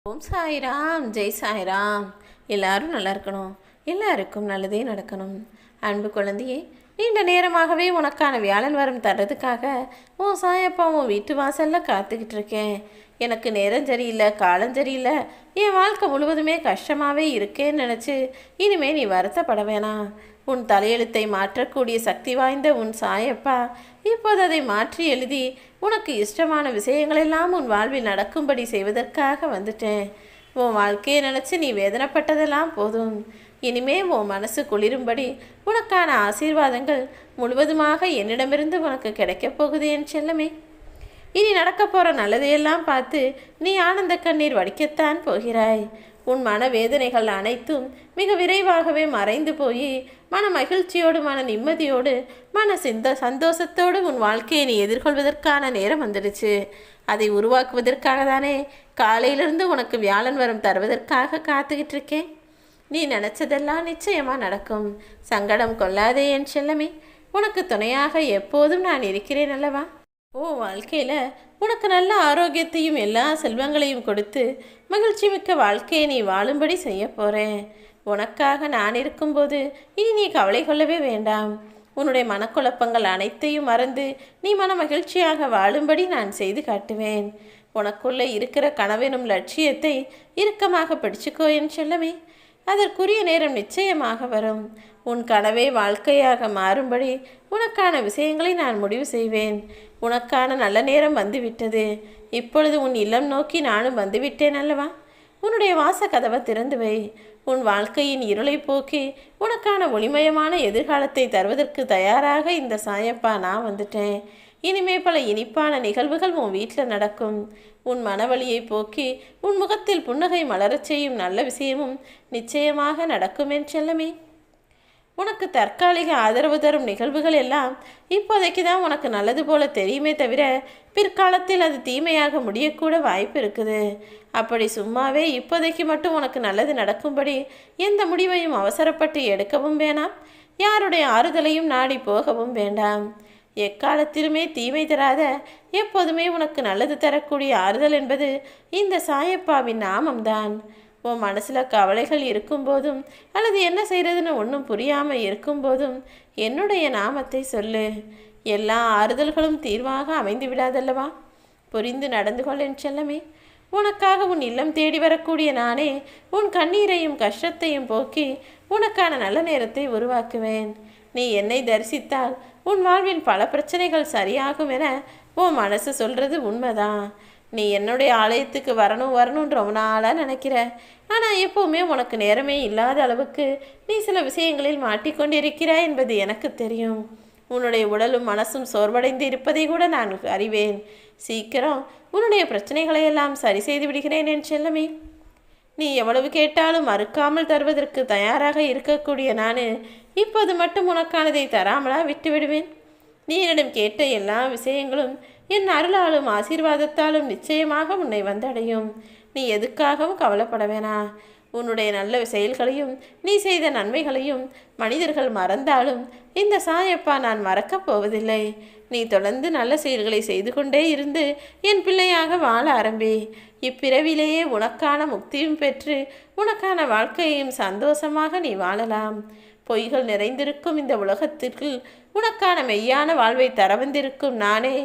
ஓம் சாய்ராம், ஜெய் சாய்ராம். எல்லாரும் நல்லா இருக்கணும், எல்லாருக்கும் நல்லதே நடக்கணும். அன்பு குழந்தையே, நீண்ட நேரமாகவே உனக்கான வியாழன் வரம் தர்றதுக்காக உன் சாயப்பா உன் வீட்டு வாசலில் காத்துக்கிட்டு இருக்கேன். எனக்கு நேரம் சரியில்லை, காலம் சரியில்லை, என் வாழ்க்கை முழுவதுமே கஷ்டமாகவே இருக்கேன்னு நினச்சி இனிமேல் நீ வருத்தப்பட வேணாம். உன் தலையெழுத்தை மாற்றக்கூடிய சக்தி வாய்ந்த உன் சாயப்பா இப்போது அதை மாற்றி எழுதி உனக்கு இஷ்டமான விஷயங்களெல்லாம் உன் வாழ்வில் நடக்கும்படி செய்வதற்காக வந்துட்டேன். உன் வாழ்க்கையை நினச்சி நீ வேதனைப்பட்டதெல்லாம் போதும். இனிமே உன் மனசு குளிரும்படி உனக்கான ஆசீர்வாதங்கள் முழுவதுமாக என்னிடமிருந்து உனக்கு கிடைக்கப் போகுது என் செல்லமே. இனி நடக்க போகிற நல்லதையெல்லாம் பார்த்து நீ ஆனந்த கண்ணீர் வடிக்கத்தான் போகிறாய். உன் மன வேதனைகள் அனைத்தும் மிக விரைவாகவே மறைந்து போய் மன மகிழ்ச்சியோடு, மன நிம்மதியோடு, மன சந்தோஷத்தோடு உன் வாழ்க்கையை நீ எதிர்கொள்வதற்கான நேரம் வந்துடுச்சு. அதை உருவாக்குவதற்காக தானே காலையிலிருந்து உனக்கு வியாழன் வரம் தருவதற்காக காத்துக்கிட்டு இருக்கேன். நீ நினச்சதெல்லாம் நிச்சயமாக நடக்கும். சங்கடம் கொள்ளாதே என் செல்லமே. உனக்கு துணையாக எப்போதும் நான் இருக்கிறேன் அல்லவா. வாழ்க்கையில் உனக்கு நல்ல ஆரோக்கியத்தையும் எல்லா செல்வங்களையும் கொடுத்து மகிழ்ச்சி மிக்க வாழ்க்கையை நீ வாழும்படி செய்ய போகிறேன். உனக்காக நான் இருக்கும்போது இனி நீ கவலை கொள்ளவே வேண்டாம். உன்னுடைய மனக்குழப்பங்கள் அனைத்தையும் மறந்து நீ மன மகிழ்ச்சியாக வாழும்படி நான் செய்து காட்டுவேன். உனக்குள்ளே இருக்கிற கனவெனும் லட்சியத்தை இறுக்கமாக பிடிச்சுக்கோ என் செல்லமே. அதற்குரிய நேரம் நிச்சயமாக வரும். உன் கனவே வாழ்க்கையாக மாறும்படி உனக்கான விஷயங்களை நான் முடிவு செய்வேன். உனக்கான நல்ல நேரம் வந்துவிட்டது. இப்பொழுது உன் இல்லம் நோக்கி நானும் வந்துவிட்டேன் அல்லவா. உன்னுடைய வாச கதவை திறந்து வை. உன் வாழ்க்கையின் இருளை போக்கி உனக்கான ஒளிமயமான எதிர்காலத்தை தருவதற்கு தயாராக இந்த சாயப்பா நான் வந்துட்டேன். இனிமே பல இனிப்பான நிகழ்வுகள் உன் வீட்டில் நடக்கும். உன் மனவழியை போக்கி உன் முகத்தில் புன்னகை மலரச் செய்யும் நல்ல விஷயமும் நிச்சயமாக நடக்கும் என் செல்லமே. உனக்கு தற்காலிக ஆதரவு தரும் நிகழ்வுகள் எல்லாம் இப்போதைக்கு தான் உனக்கு நல்லது போல தெரியுமே தவிர பிற்காலத்தில் அது தீமையாக முடியக்கூட வாய்ப்பு இருக்குது. அப்படி சும்மாவே இப்போதைக்கு மட்டும் உனக்கு நல்லது நடக்கும்படி எந்த முடிவையும் அவசரப்பட்டு எடுக்கவும் வேணாம். யாருடைய ஆறுதலையும் நாடி போகவும் வேண்டாம். எக்காலத்திலுமே தீமை தராத, எப்போதுமே உனக்கு நல்லது தரக்கூடிய ஆறுதல் என்பது இந்த சாயப்பாவின் நாமம்தான். உன் மனசில் கவலைகள் இருக்கும்போதும் அல்லது என்ன செய்கிறதுன்னு ஒன்றும் புரியாமல் இருக்கும்போதும் என்னுடைய நாமத்தை சொல்லு. எல்லா ஆறுதல்களும் தீர்வாக அமைந்து விடாதல்லவா. புரிந்து நடந்து கொள் என் செல்லமே. உனக்காக உன் இல்லம் தேடி வரக்கூடிய நானே உன் கண்ணீரையும் கஷ்டத்தையும் போக்கி உனக்கான நல்ல நேரத்தை உருவாக்குவேன். நீ என்னை தரிசித்தால் உன் வாழ்வின் பல பிரச்சனைகள் சரியாகும் என உன் மனசு சொல்கிறது உண்மைதான். நீ என்னுடைய ஆலயத்துக்கு வரணும்னு ரொம்ப நாளாக நினைக்கிற. ஆனால் எப்போவுமே உனக்கு நேரமே இல்லாத அளவுக்கு நீ சில விஷயங்களில் மாட்டிக்கொண்டிருக்கிறாய் என்பது எனக்கு தெரியும். உன்னுடைய உடலும் மனசும் சோர்வடைந்து இருப்பதை கூட நான் அறிவேன். சீக்கிரம் உன்னுடைய பிரச்சனைகளை எல்லாம் சரி செய்து விடுகிறேன் என் செல்லமே. நீ எவ்வளவு கேட்டாலும் மறுக்காமல் தருவதற்கு தயாராக இருக்கக்கூடிய நான் இப்போது மட்டும் உனக்கானதை தராமலா விட்டு விடுவேன். நீ என்னிடம் கேட்ட எல்லா விஷயங்களும் என் அருளாலும் ஆசீர்வாதத்தாலும் நிச்சயமாக உன்னை வந்தடையும். நீ எதுக்காகவும் கவலைப்பட வேணா. உன்னுடைய நல்ல செயல்களையும் நீ செய்த நன்மைகளையும் மனிதர்கள் மறந்தாலும் இந்த சாயப்பா நான் மறக்கப் போவதில்லை. நீ தொடர்ந்து நல்ல செயல்களை செய்து கொண்டே இருந்து என் பிள்ளையாக வாழ ஆரம்பி. இப்பிறவிலேயே உனக்கான முக்தியும் பெற்று உனக்கான வாழ்க்கையையும் சந்தோஷமாக நீ வாழலாம். பொய்கள் நிறைந்திருக்கும் இந்த உலகத்திற்கு உனக்கான மெய்யான வாழ்வை தர வந்திருக்கும் நானே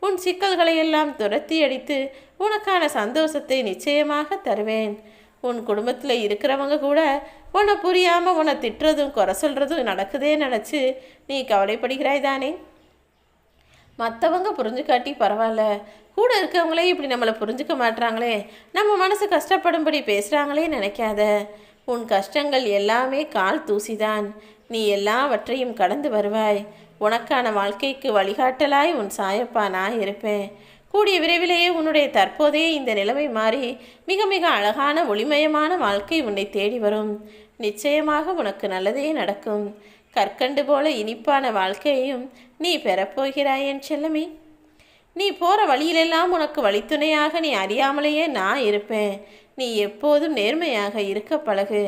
உன் சிக்கல்களையெல்லாம் துரத்தி அடித்து உனக்கான சந்தோஷத்தை நிச்சயமாக தருவேன். உன் குடும்பத்தில் இருக்கிறவங்க கூட உன்னை புரியாமல் உன்னை திட்டுறதும் குறை சொல்கிறதும் நடக்குதே நினச்சி நீ கவலைப்படுகிறாய் தானே. மற்றவங்க புரிஞ்சுக்காட்டி பரவாயில்ல, கூட இருக்கவங்களே இப்படி நம்மளை புரிஞ்சுக்க மாட்டாங்களே, நம்ம மனசு கஷ்டப்படும்படி பேசுகிறாங்களே நினைக்காத. உன் கஷ்டங்கள் எல்லாமே கால் தூசிதான். நீ எல்லாவற்றையும் கடந்து வருவாய். உனக்கான வாழ்க்கைக்கு வழிகாட்டலாய் உன் சாயப்பா நான் இருப்பேன். கூடிய விரைவிலேயே உன்னுடைய தற்போதைய இந்த நிலைமை மாறி மிக மிக அழகான ஒளிமயமான வாழ்க்கை உன்னை தேடி வரும். நிச்சயமாக உனக்கு நல்லதே நடக்கும். கற்கண்டு போல இனிப்பான வாழ்க்கையையும் நீ பெறப்போகிறாய் என் செல்லமே. நீ போகிற வழியிலெல்லாம் உனக்கு வழித்துணையாக நீ அறியாமலேயே நான் இருப்பேன். நீ எப்போதும் நேர்மையாக இருக்க பழகு.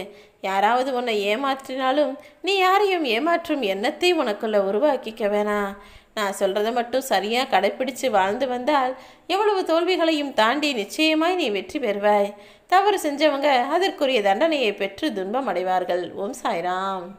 யாராவது உன்னை ஏமாற்றினாலும் நீ யாரையும் ஏமாற்றும் எண்ணத்தை உனக்குள்ள உருவாக்கிக்க வேணாம். நான் சொல்கிறத மட்டும் சரியாக கடைப்பிடிச்சு வாழ்ந்து வந்தால் எவ்வளவு தோல்விகளையும் தாண்டி நிச்சயமாய் நீ வெற்றி பெறுவாய். தவறு செஞ்சவங்க அதற்குரிய தண்டனையை பெற்று துன்பம் அடைவார்கள். ஓம் சாய்ராம்.